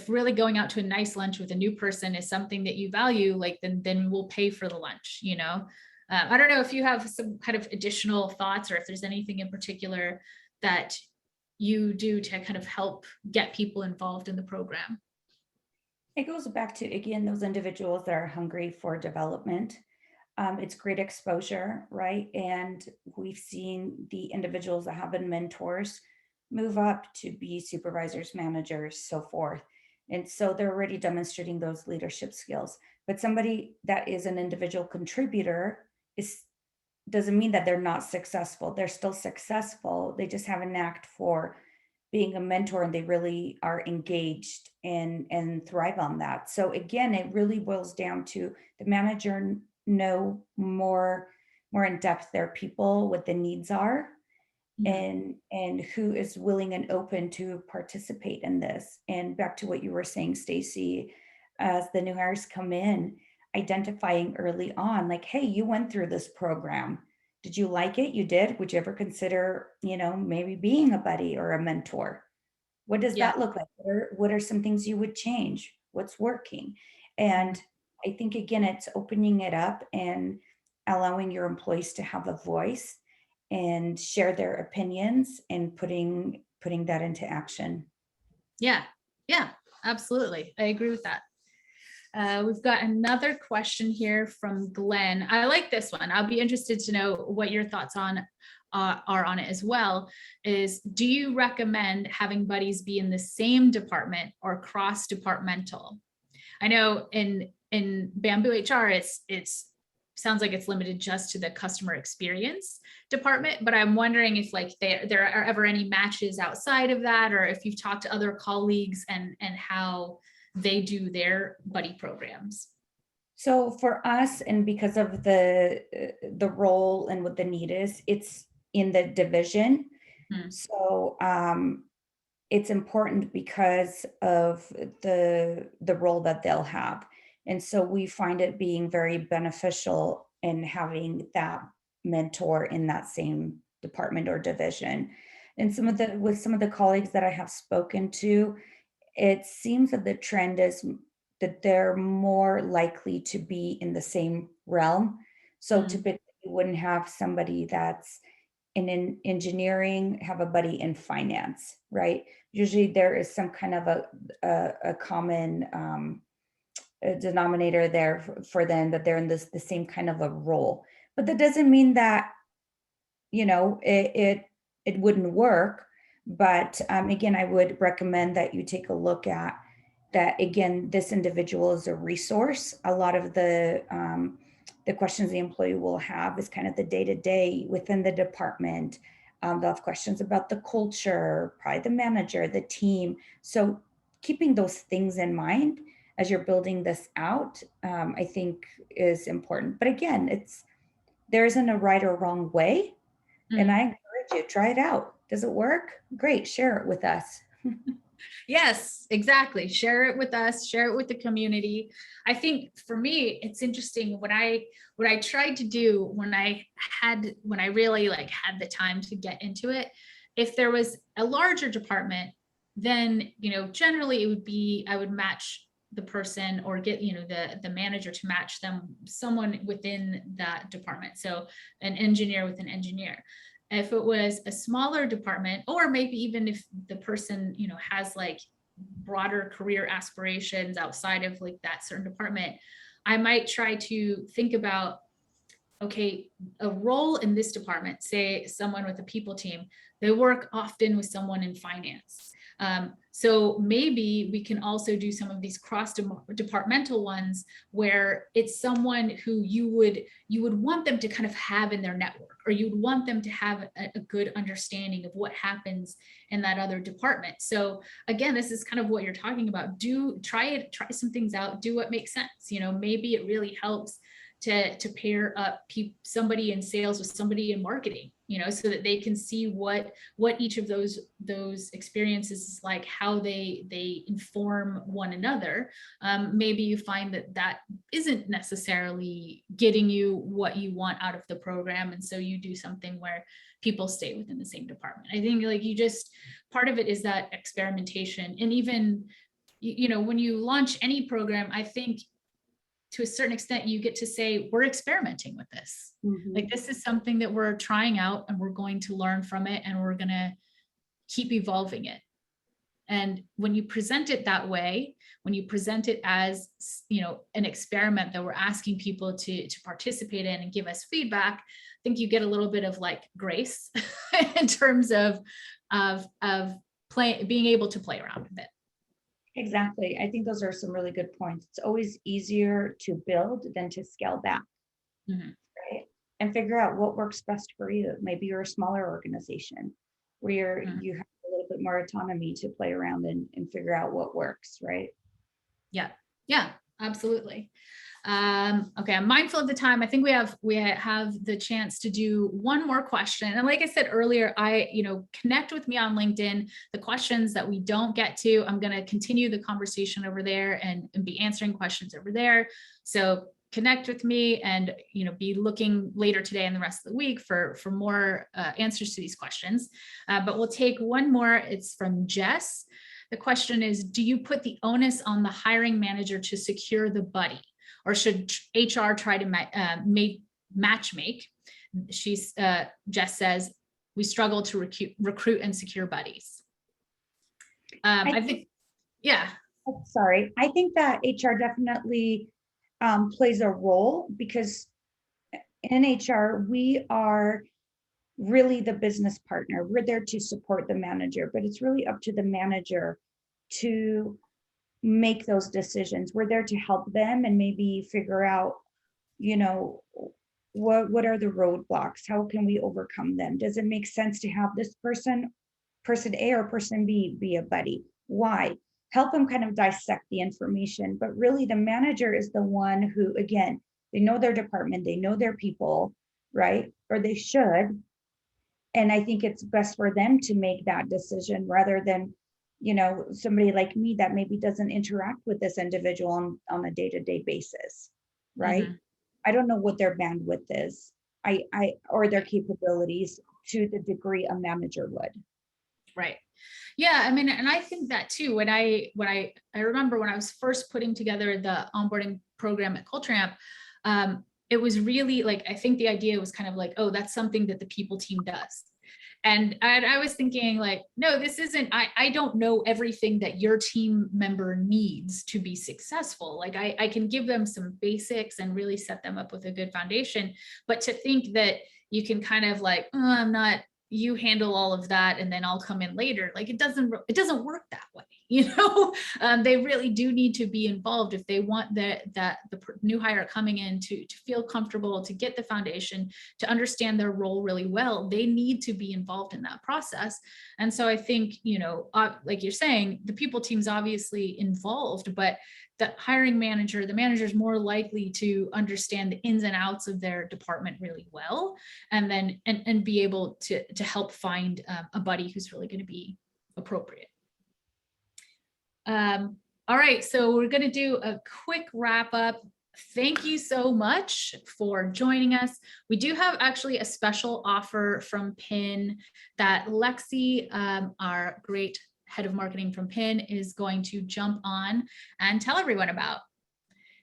really going out to a nice lunch with a new person is something that you value, like then we'll pay for the lunch, you know. I don't know if you have some kind of additional thoughts, or if there's anything in particular that you do to kind of help get people involved in the program. It goes back to, again, those individuals that are hungry for development. It's great exposure, right? And we've seen the individuals that have been mentors move up to be supervisors, managers, so forth. And so they're already demonstrating those leadership skills. But somebody that is an individual contributor is doesn't mean that they're not successful. They're still successful. They just have a knack for being a mentor, and they really are engaged and thrive on that. So again, it really boils down to the manager know more in depth their people, what the needs are, Mhm. and who is willing and open to participate in this. And back to what you were saying, Stacy, as the new hires come in, identifying early on, like, hey, you went through this program. Did you like it? You did. Would you ever consider, maybe being a buddy or a mentor? What does Yeah. that look like? What are some things you would change? What's working? Mhm. And I think, again, it's opening it up and allowing your employees to have a voice and share their opinions, and putting that into action. Yeah. Yeah, absolutely. I agree with that. We've got another question here from Glenn. I like this one. I'll be interested to know what your thoughts are on it as well. Is, do you recommend having buddies be in the same department or cross departmental? I know in Bamboo HR, it's sounds like it's limited just to the customer experience department, but I'm wondering if, like, there are ever any matches outside of that, or if you've talked to other colleagues and how they do their buddy programs. So for us, and because of the role and what the need is, it's in the division. Hmm. So it's important because of the role that they'll have. And so we find it being very beneficial in having that mentor in that same department or division. And with some of the colleagues that I have spoken to, it seems that the trend is that they're more likely to be in the same realm. So Hmm. typically you wouldn't have somebody that's in engineering have a buddy in finance, right? Usually there is some kind of a common denominator there for them, that they're in the same kind of a role. But that doesn't mean that it wouldn't work. But again, I would recommend that you take a look at that. Again, this individual is a resource. A lot of the questions the employee will have is kind of the day to day within the department. They'll have questions about the culture, probably the manager, the team. So keeping those things in mind as you're building this out, I think is important. But again, there isn't a right or wrong way. And I Hmm. encourage you, try it out. Does it work? Great, share it with us. Yes, exactly. Share it with us, share it with the community. I think for me, it's interesting what I tried to do when I really like had the time to get into it. If there was a larger department then, generally it would be, I would match the person or get, the manager to match them, someone within that department. So an engineer with an engineer. If it was a smaller department, or maybe even if the person, has like broader career aspirations outside of like that certain department, I might try to think about, okay, a role in this department, say someone with a people team, they work often with someone in finance. So maybe we can also do some of these cross departmental ones where it's someone who you would want them to kind of have in their network, or you would want them to have a good understanding of what happens in that other department. So again, this is kind of what you're talking about. Try some things out, do what makes sense. Maybe it really helps to pair up somebody in sales with somebody in marketing, so that they can see what each of those experiences is like, how they inform one another. Maybe you find that isn't necessarily getting you what you want out of the program, and so you do something where people stay within the same department. I think like part of it is that experimentation. And even when you launch any program, I think to a certain extent, you get to say, we're experimenting with this. Mhm. Like, this is something that we're trying out, and we're going to learn from it, and we're going to keep evolving it. And when you present it that way, when you present it as, an experiment that we're asking people to participate in and give us feedback, I think you get a little bit of like grace in terms of being able to play around with it. Exactly. I think those are some really good points. It's always easier to build than to scale back, right? And figure out what works best for you. Maybe you're a smaller organization where you have a little bit more autonomy to play around and figure out what works, right? Yeah, absolutely. Okay, I'm mindful of the time. I think we have the chance to do one more question. And like I said earlier, connect with me on LinkedIn. The questions that we don't get to, I'm going to continue the conversation over there and be answering questions over there. So connect with me, and be looking later today and the rest of the week for more answers to these questions. But we'll take one more. It's from Jess. The question is, do you put the onus on the hiring manager to secure the buddy, or should HR try to matchmake? Jess says, we struggle to recruit and secure buddies. I think, yeah. Sorry, I think that HR definitely plays a role, because in HR, we are really the business partner. We're there to support the manager, but it's really up to the manager to make those decisions. We're there to help them and maybe figure out, what are the roadblocks? How can we overcome them? Does it make sense to have this person A or person B be a buddy? Why? Help them kind of dissect the information. But really the manager is the one who, again, they know their department, they know their people, right? Or they should. And I think it's best for them to make that decision rather than, somebody like me that maybe doesn't interact with this individual on a day-to-day basis, right? I don't know what their bandwidth is, or their capabilities to the degree a manager would. Right. Yeah, I mean, and I think that too. When I remember when I was first putting together the onboarding program at Culture Amp, it was really like, I think the idea was kind of like, oh, that's something that the people team does. And I was thinking like, no, this isn't, I don't know everything that your team member needs to be successful. Like I can give them some basics and really set them up with a good foundation. But to think that you can kind of like, oh, you handle all of that and then I'll come in later. Like it doesn't work that way. They really do need to be involved if they want the new hire coming in to feel comfortable, to get the foundation, to understand their role really well. They need to be involved in that process. And so I think, like you're saying, the people team's obviously involved, but the hiring manager, the manager is more likely to understand the ins and outs of their department really well, and then and be able to help find a buddy who's really going to be appropriate. All right, so we're going to do a quick wrap up. Thank you so much for joining us. We do have actually a special offer from PIN that Lexi, our great head of marketing from PIN, is going to jump on and tell everyone about.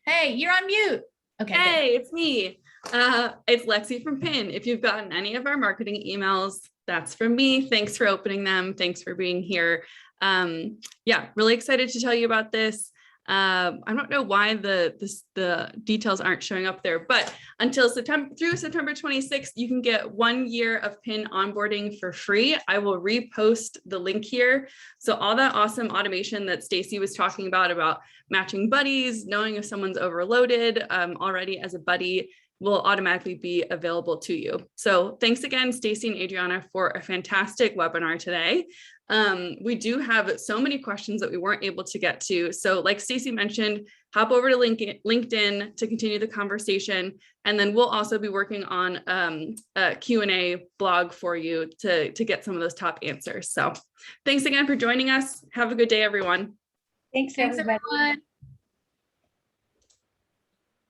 Hey, you're on mute. Okay. Hey, it's me. It's Lexi from PIN. If you've gotten any of our marketing emails, that's from me. Thanks for opening them. Thanks for being here. Yeah, really excited to tell you about this. I don't know why the details aren't showing up there, but until through September 26th, you can get 1 year of PIN onboarding for free. I will repost the link here. So all that awesome automation that Stacy was talking about matching buddies, knowing if someone's overloaded already as a buddy, will automatically be available to you. So thanks again, Stacy and Adriana, for a fantastic webinar today. We do have so many questions that we weren't able to get to. So like Stacy mentioned, hop over to LinkedIn to continue the conversation. And then we'll also be working on a Q&A blog for you to get some of those top answers. So thanks again for joining us. Have a good day, everyone. Thanks, Thanks, everybody. everyone.